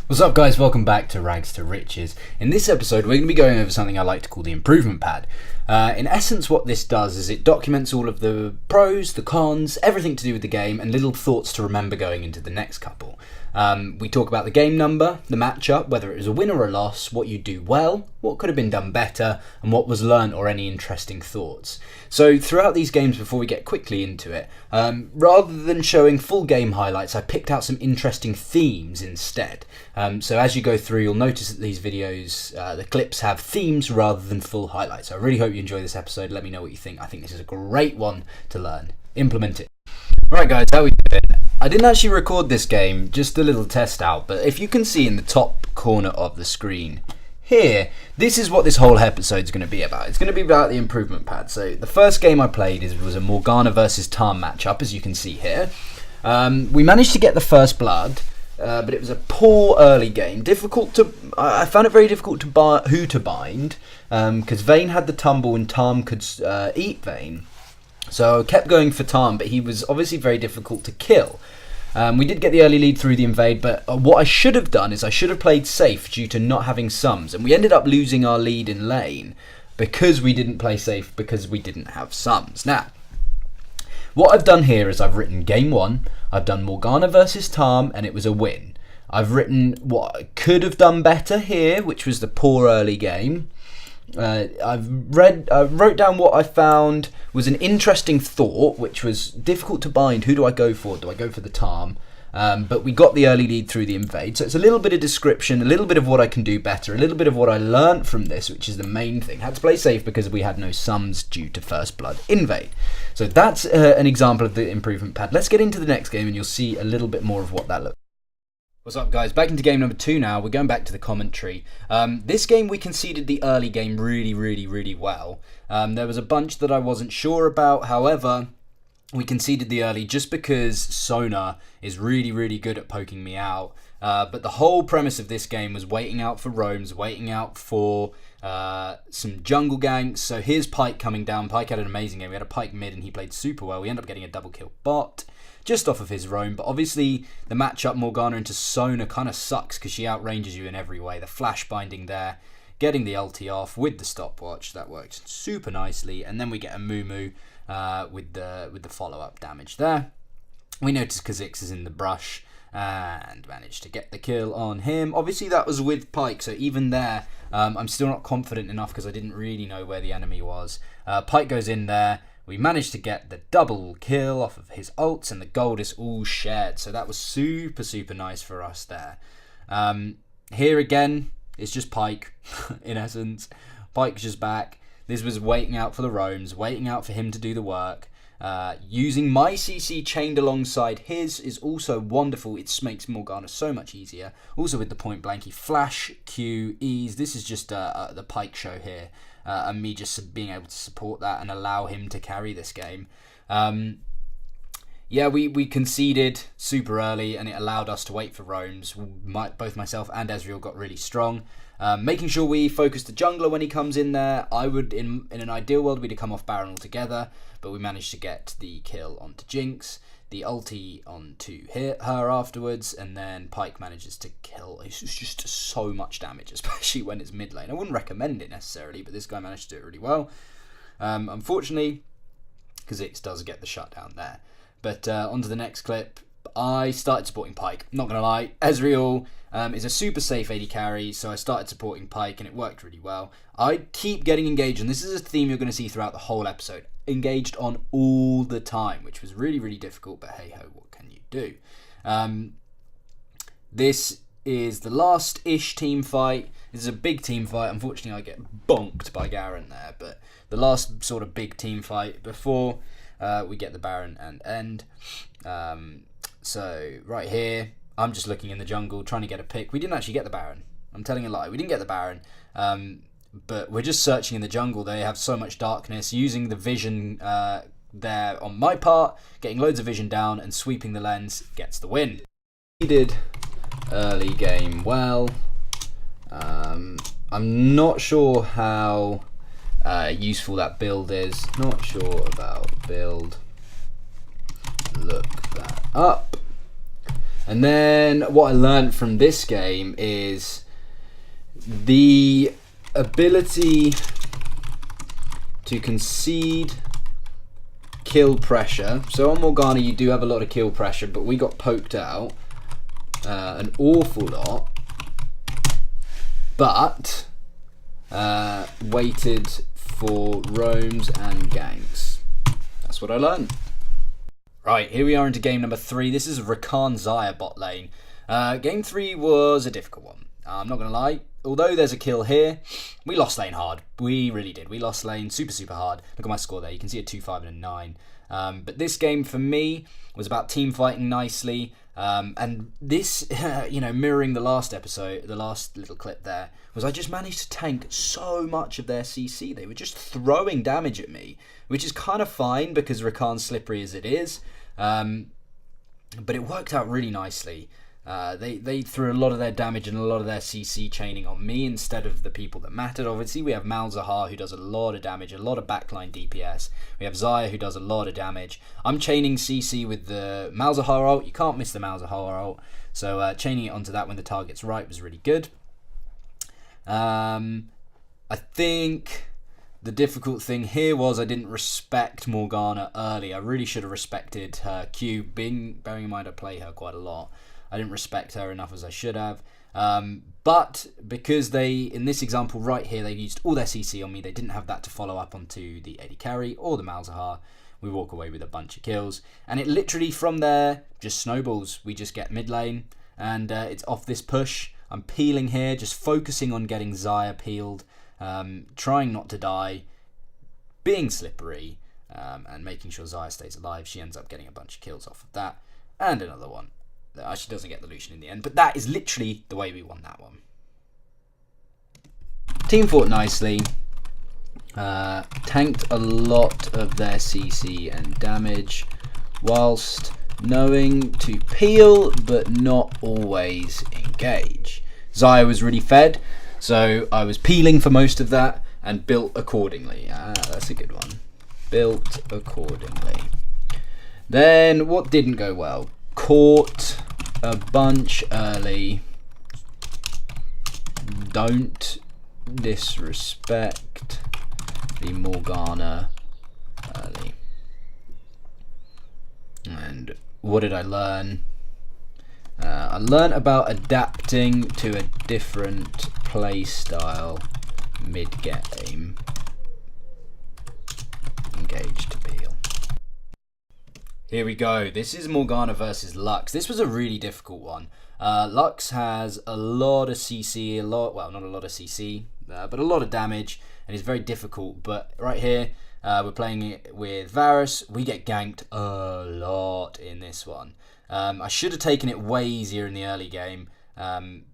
What's up guys, welcome back to Rags to Riches. In this episode we're going to be going over something I like to call the improvement pad. In essence what this does is it documents all of the pros, the cons, everything to do with the game and little thoughts to remember going into the next couple. We talk about the game number, the matchup, whether it was a win or a loss, what you do well, what could have been done better, and what was learnt or any interesting thoughts. So throughout these games, before we get quickly into it, rather than showing full game highlights, I picked out some interesting themes instead. So as you go through, you'll notice that these videos, the clips have themes rather than full highlights. I really hope you enjoy this episode. Let me know what you think. I think this is a great one to learn. Implement it. Alright guys, how are we doing? I didn't actually record this game, just a little test out, but if you can see in the top corner of the screen here, this is what this whole episode is going to be about. It's going to be about the improvement pad. So the first game I played was a Morgana versus Tarm matchup, as you can see here. We managed to get the first blood, but it was a poor early game. I found it very difficult to bind, because Vayne had the tumble and Tarm could eat Vayne. So I kept going for Tarm, but he was obviously very difficult to kill. We did get the early lead through the invade, but what I should have done is I should have played safe due to not having sums. And we ended up losing our lead in lane because we didn't play safe because we didn't have sums. Now, what I've done here is I've written game 1, I've done Morgana versus Tarm, and it was a win. I've written what I could have done better here, which was the poor early game. I wrote down what I found was an interesting thought, which was difficult to bind. Who do I go for? Do I go for the Tarm? But we got the early lead through the invade. So it's a little bit of description, a little bit of what I can do better, a little bit of what I learnt from this, which is the main thing. Had to play safe because we had no sums due to first blood invade. So that's an example of the improvement pad. Let's get into the next game and you'll see a little bit more of what that looks like. What's up guys, back into game number 2 now. We're going back to the commentary. This game we conceded the early game really well. There was a bunch that I wasn't sure about, however, we conceded the early just because Sona is really good at poking me out. But the whole premise of this game was waiting out for roams, waiting out for some jungle ganks. So here's Pyke coming down. Pyke had an amazing game. We had a Pyke mid and he played super well. We ended up getting a double kill bot just off of his roam, but obviously the matchup Morgana into Sona kind of sucks because she outranges you in every way. The flash binding there, getting the ulti off with the stopwatch, that works super nicely, and then we get a Mumu with the follow-up damage there. We notice Kha'Zix is in the brush and managed to get the kill on him. Obviously that was with Pyke, so even there I'm still not confident enough because I didn't really know where the enemy was. Pyke goes in there. We managed to get the double kill off of his ults and the gold is all shared. So that was super nice for us there. Here again, it's just Pyke in essence. Pyke's just back. This was waiting out for the roams, waiting out for him to do the work. Using my CC chained alongside his is also wonderful. It makes Morgana so much easier. Also with the point blanky flash, Q, ease. This is just the Pyke show here. And me just being able to support that and allow him to carry this game. Yeah, we conceded super early and it allowed us to wait for roams. Both myself and Ezreal got really strong. Making sure we focus the jungler when he comes in there. I would, in an ideal world, we'd have come off Baron altogether, but we managed to get the kill onto Jinx, the ulti onto her afterwards, and then Pyke manages to kill. It's just so much damage, especially when it's mid lane. I wouldn't recommend it necessarily, but this guy managed to do it really well. Unfortunately, Kha'Zix does get the shutdown there. But onto the next clip. I started supporting Pyke. Not going to lie, Ezreal is a super safe AD carry, so I started supporting Pyke and it worked really well. I keep getting engaged, and this is a theme you're going to see throughout the whole episode. Engaged on all the time, which was really difficult, but hey ho, what can you do? This is the last-ish team fight. This is a big team fight. Unfortunately, I get bonked by Garen there, but the last sort of big team fight before we get the Baron and end. So right here, I'm just looking in the jungle, trying to get a pick. We didn't actually get the Baron. I'm telling a lie. We didn't get the Baron. But we're just searching in the jungle. They have so much darkness. Using the vision there on my part, getting loads of vision down and sweeping the lens gets the win. We did early game well. I'm not sure how useful that build is. Not sure about build. Look that up. And then what I learned from this game is the ability to concede kill pressure. So on Morgana you do have a lot of kill pressure, but we got poked out an awful lot, but waited for roams and ganks. That's what I learned. Right, here we are into game number 3. This is Rakan Xayah bot lane. Game 3 was a difficult one. I'm not going to lie. Although there's a kill here, we lost lane hard. We really did. We lost lane super hard. Look at my score there. You can see a 2-5 and a 9. But this game for me was about team fighting nicely. And this, mirroring the last episode, the last little clip there, was I just managed to tank so much of their CC. They were just throwing damage at me, which is kind of fine because Rakan's slippery as it is. But it worked out really nicely. They threw a lot of their damage and a lot of their CC chaining on me instead of the people that mattered. Obviously, we have Malzahar who does a lot of damage, a lot of backline DPS. We have Xayah who does a lot of damage. I'm chaining CC with the Malzahar ult. You can't miss the Malzahar ult. So chaining it onto that when the target's right was really good. I think the difficult thing here was I didn't respect Morgana early. I really should have respected her Q, bearing in mind I play her quite a lot. I didn't respect her enough as I should have. But because in this example right here, they used all their CC on me, they didn't have that to follow up onto the AD carry or the Malzahar. We walk away with a bunch of kills. And it literally from there just snowballs. We just get mid lane and it's off this push. I'm peeling here, just focusing on getting Xayah peeled, trying not to die, being slippery, and making sure Xayah stays alive. She ends up getting a bunch of kills off of that. And another one. She doesn't get the Lucian in the end, but that is literally the way we won that one. Team fought nicely, tanked a lot of their CC and damage, whilst knowing to peel but not always engage. Xayah was really fed, so I was peeling for most of that and built accordingly. That's a good one. Built accordingly. Then what didn't go well? Caught a bunch early. Don't disrespect the Morgana early. And what did I learn? I learned about adapting to a different play style mid-game. Engage to peel. Here we go. This is Morgana versus Lux. This was a really difficult one. Lux has a lot of CC, well, not a lot of CC, but a lot of damage, and it's very difficult. But right here, we're playing it with Varus. We get ganked a lot in this one. I should have taken it way easier in the early game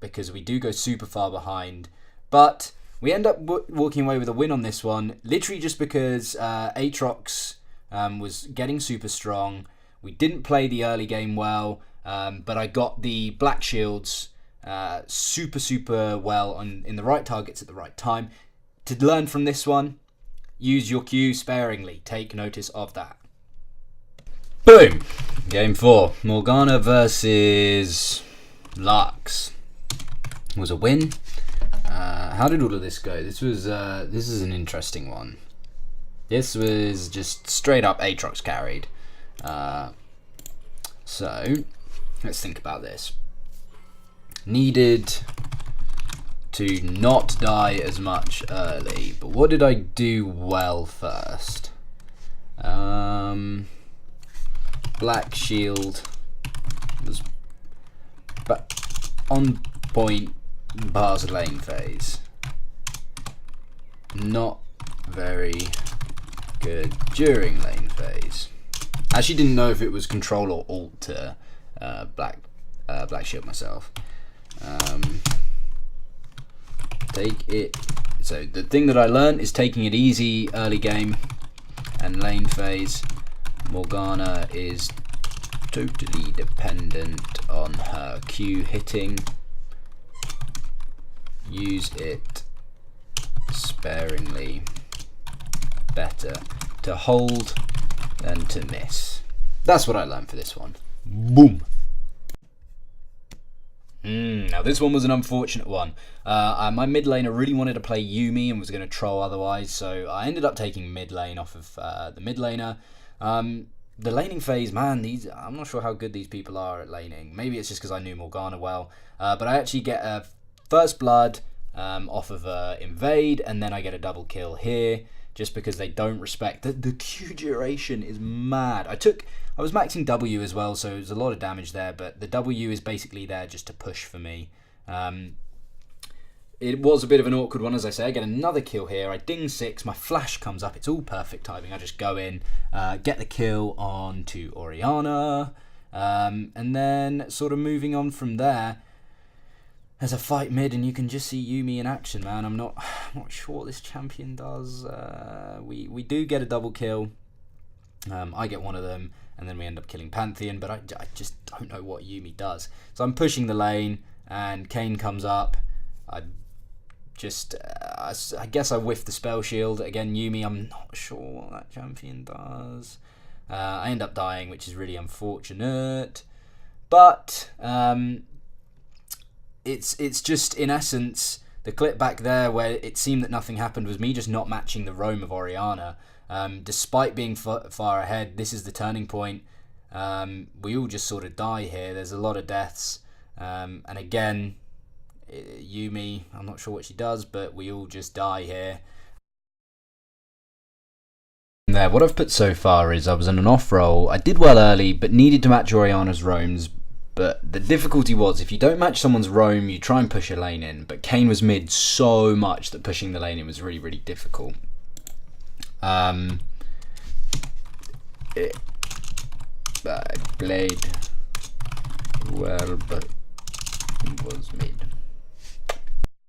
because we do go super far behind. But we end up walking away with a win on this one, literally just because Aatrox was getting super strong. We didn't play the early game well, but I got the black shields super well in the right targets at the right time. To learn from this one, use your Q sparingly. Take notice of that. Boom! Game 4. Morgana versus Lux. It was a win. How did all of this go? This is an interesting one. This was just straight up Aatrox carried. So let's think about this. Needed to not die as much early, but what did I do well first? Black shield was on point past lane phase. Not very good during lane phase. Actually didn't know if it was control or alt to black shield myself. Take it. So the thing that I learned is taking it easy early game and lane phase. Morgana is totally dependent on her Q hitting. Use it sparingly. Better to hold than to miss. That's what I learned for this one. Boom. Now this one was an unfortunate one. My mid laner really wanted to play Yuumi and was going to troll otherwise, so I ended up taking mid lane off of the mid laner. The laning phase, man, I'm not sure how good these people are at laning. Maybe it's just because I knew Morgana well, but I actually get a first blood off of invade, and then I get a double kill here, just because they don't respect the Q duration is mad. I was maxing W as well, so there's a lot of damage there, but the W is basically there just to push for me. It was a bit of an awkward one, as I say. I get another kill here. I ding 6. My flash comes up. It's all perfect timing. I just go in, get the kill on to Orianna, and then sort of moving on from there. There's a fight mid, and you can just see Yuumi in action, man. I'm not sure what this champion does. We do get a double kill. I get one of them, and then we end up killing Pantheon, but I just don't know what Yuumi does. So I'm pushing the lane, and Kayn comes up. I guess I whiffed the spell shield. Again, Yuumi, I'm not sure what that champion does. I end up dying, which is really unfortunate. But it's just, in essence, the clip back there where it seemed that nothing happened was me just not matching the roam of Orianna. Despite being far ahead, this is the turning point. We all just sort of die here. There's a lot of deaths. And again, Yuumi, I'm not sure what she does, but we all just die here. There, what I've put so far is I was on an off roll. I did well early, but needed to match Orianna's roams. But the difficulty was, if you don't match someone's roam, you try and push a lane in. But Kayn was mid so much that pushing the lane in was really, really difficult. I played well, but was mid.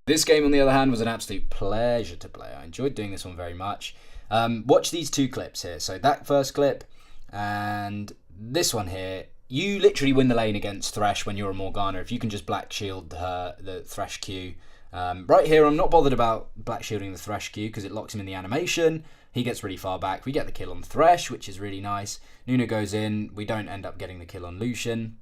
This game, on the other hand, was an absolute pleasure to play. I enjoyed doing this one very much. Watch these two clips here. So that first clip and this one here. You literally win the lane against Thresh when you're a Morgana if you can just black shield the Thresh Q. Right here, I'm not bothered about black shielding the Thresh Q because it locks him in the animation. He gets really far back. We get the kill on Thresh, which is really nice. Nunu goes in. We don't end up getting the kill on Lucian,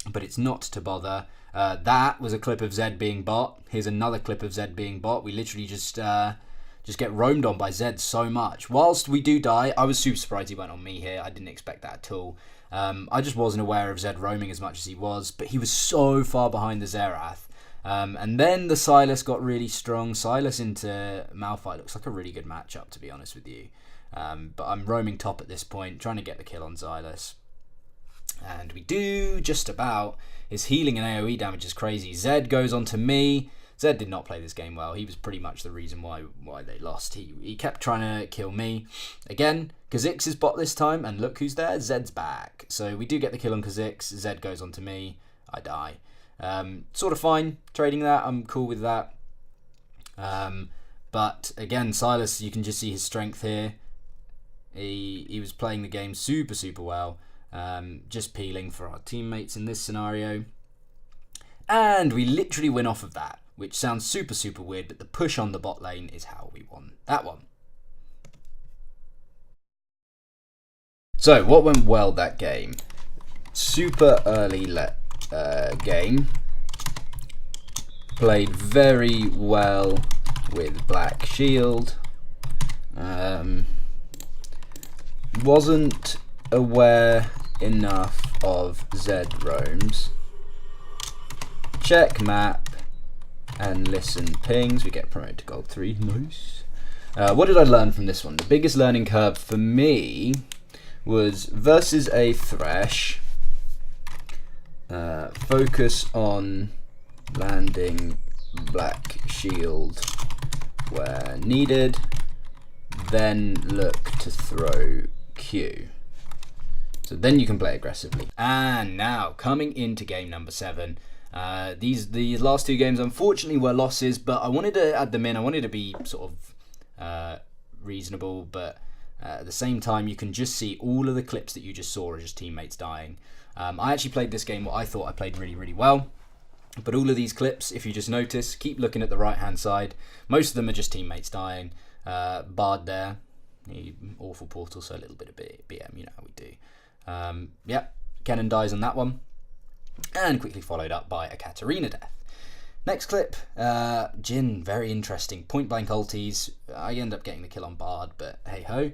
but it's not to bother. That was a clip of Zed being bot. Here's another clip of Zed being bot. We literally just get roamed on by Zed so much. Whilst we do die, I was super surprised he went on me here. I didn't expect that at all. I just wasn't aware of Zed roaming as much as he was, but he was so far behind the Xerath. And then the Sylas got really strong. Sylas into Malphite looks like a really good matchup, to be honest with you. But I'm roaming top at this point, trying to get the kill on Sylas. And we do just about. His healing and AoE damage is crazy. Zed goes on to me. Zed did not play this game well. He was pretty much the reason why they lost. He kept trying to kill me. Again, Kha'Zix is bot this time, and look who's there. Zed's back. So we do get the kill on Kha'Zix. Zed goes on to me. I die. Sort of fine trading that. I'm cool with that. But again, Sylas, you can just see his strength here. He was playing the game super, super well. Just peeling for our teammates in this scenario. And we literally win off of that, which sounds super, super weird, but the push on the bot lane is how we won that one. So, what went well that game? Super early game. Played very well with Black Shield. Wasn't aware enough of Zed roams. Check map and listen pings. We get promoted to gold 3. Nice. What did I learn from this one? The biggest learning curve for me was versus a Thresh. Focus on landing Black Shield where needed. Then look to throw Q. So then you can play aggressively. And now, coming into game number 7. These last 2 games, unfortunately, were losses, but I wanted to add them in. I wanted to be sort of reasonable, but at the same time, you can just see all of the clips that you just saw are just teammates dying. I actually played this game what I thought I played really, really well. But all of these clips, if you just notice, keep looking at the right-hand side. Most of them are just teammates dying. Bard there. Awful portal, so a little bit of BM, you know how we do. Yeah, Kennen dies on that one. and quickly followed up by a Katarina death. Next clip, Jhin, very interesting. Point blank ulties. I end up getting the kill on Bard, but hey ho.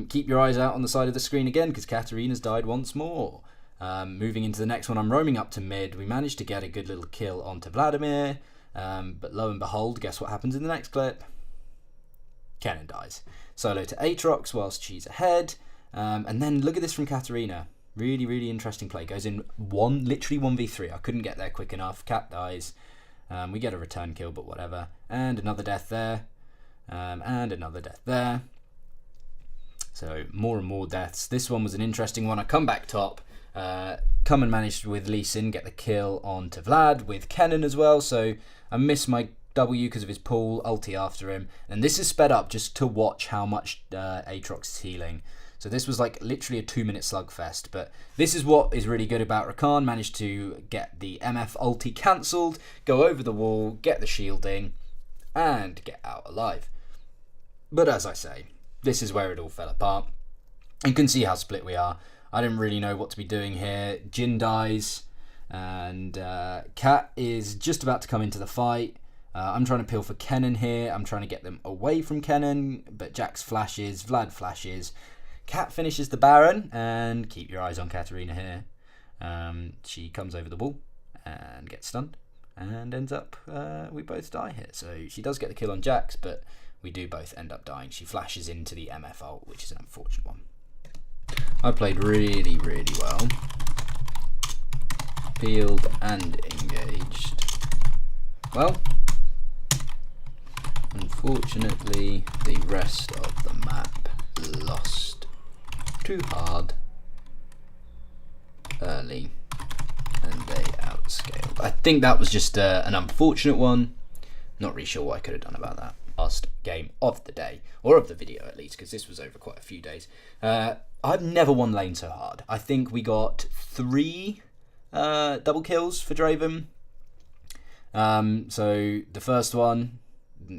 Keep your eyes out on the side of the screen again because Katarina's died once more. Moving into the next one, I'm roaming up to mid. We managed to get a good little kill onto Vladimir, but lo and behold, guess what happens in the next clip? Kennen dies. Solo to Aatrox whilst she's ahead, and then look at this from Katarina. Really, really interesting play. Goes in literally 1v3. I couldn't get there quick enough. Cat dies. We get a return kill, but whatever. And another death there. And another death there. So more and more deaths. This one was an interesting one. I come back top. Come and managed with Lee Sin get the kill onto Vlad with Kennen as well. So I missed my W because of his pull. Ulti after him. And this is sped up just to watch how much Aatrox is healing. So this was like literally a 2-minute slugfest, but this is what is really good about Rakan. Managed to get the MF ulti cancelled, go over the wall, get the shielding, and get out alive. But as I say, this is where it all fell apart. You can see how split we are. I didn't really know what to be doing here. Jhin dies, and Cat is just about to come into the fight. I'm trying to peel for Kennen here. I'm trying to get them away from Kennen, but Jax flashes, Vlad flashes. Cat finishes the Baron, and keep your eyes on Katarina here. She comes over the wall and gets stunned and ends up, we both die here. So she does get the kill on Jax, but we do both end up dying. She flashes into the MF ult, which is an unfortunate one. I played really, really well. Peeled and engaged. Well, unfortunately, the rest of the map lost. Too hard, early, and they outscaled. I think that was just an unfortunate one. Not really sure what I could have done about that. Last game of the day, or of the video at least, because this was over quite a few days. I've never won lane so hard. I think we got 3 double kills for Draven. So the first one,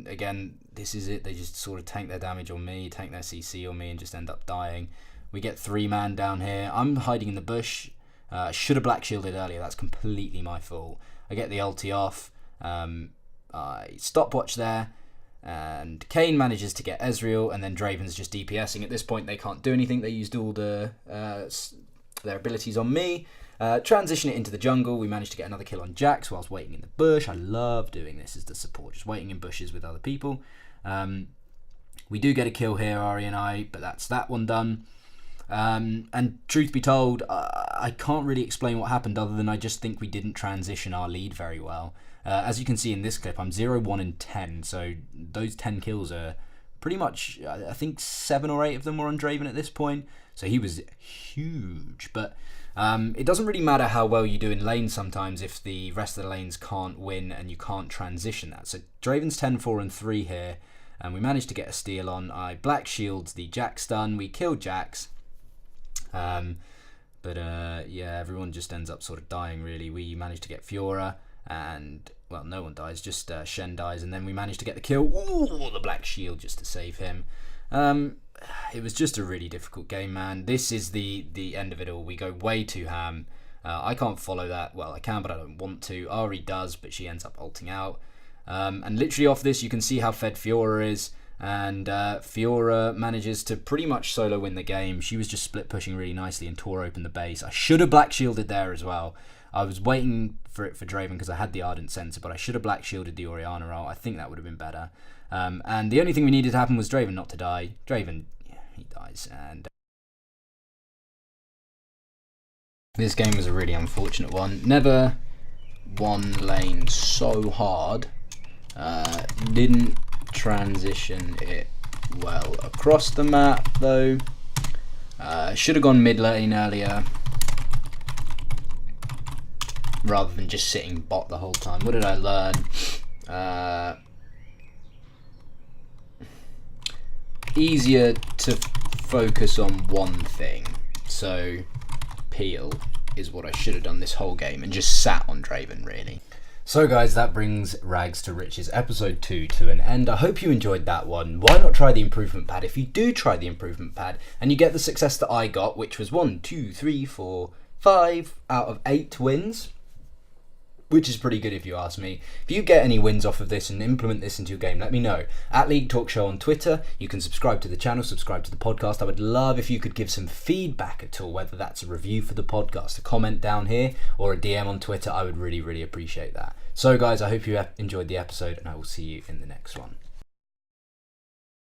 again, this is it. They just sort of tank their damage on me, tank their CC on me, and just end up dying. We get 3-man down here. I'm hiding in the bush. Should have black shielded earlier. That's completely my fault. I get the ulti off. I stopwatch there. And Kayn manages to get Ezreal. And then Draven's just DPSing. At this point, they can't do anything. They used all their abilities on me. Transition it into the jungle. We managed to get another kill on Jax whilst waiting in the bush. I love doing this as the support. Just waiting in bushes with other people. We do get a kill here, Ahri and I. But that's that one done. And truth be told, I can't really explain what happened other than I just think we didn't transition our lead very well. As you can see in this clip, I'm 0, 1 and 10, so those 10 kills are pretty much, I think 7 or 8 of them were on Draven at this point, so he was huge. But it doesn't really matter how well you do in lane sometimes if the rest of the lanes can't win and you can't transition that. So Draven's 10, 4 and 3 here, and we managed to get a steal on. I black shields the Jax stun, we killed Jax. Yeah, everyone just ends up sort of dying really. We managed to get Fiora and, well, no one dies, just Shen dies, and then we managed to get the kill. Ooh, the black shield just to save him. It was just a really difficult game, man. This is the end of it all. We go way too ham. I can't follow that. Well, I can, but I don't want to. Ahri does, but she ends up ulting out. And literally off this, you can see how fed Fiora is. And Fiora manages to pretty much solo win the game. She was just split pushing really nicely and tore open the base. I should have black shielded there as well. I was waiting for it for Draven because I had the Ardent Sensor, but I should have black shielded the Orianna ult. I think that would have been better. And the only thing we needed to happen was Draven not to die. Draven, yeah, he dies. And this game was a really unfortunate one. Never won lane so hard. Didn't transition it well across the map though. Should have gone mid lane earlier rather than just sitting bot the whole time. What did I learn? Easier to focus on one thing. So peel is what I should have done this whole game and just sat on Draven really. So guys, that brings Rags to Riches episode 2 to an end. I hope you enjoyed that one. Why not try the improvement pad? If you do try the improvement pad and you get the success that I got, which was 1, 2, 3, 4, 5 out of 8 wins, which is pretty good if you ask me. If you get any wins off of this and implement this into your game, let me know. At League Talk Show on Twitter. You can subscribe to the channel, subscribe to the podcast. I would love if you could give some feedback at all, whether that's a review for the podcast, a comment down here, or a DM on Twitter. I would really, really appreciate that. So guys, I hope you enjoyed the episode, and I will see you in the next one.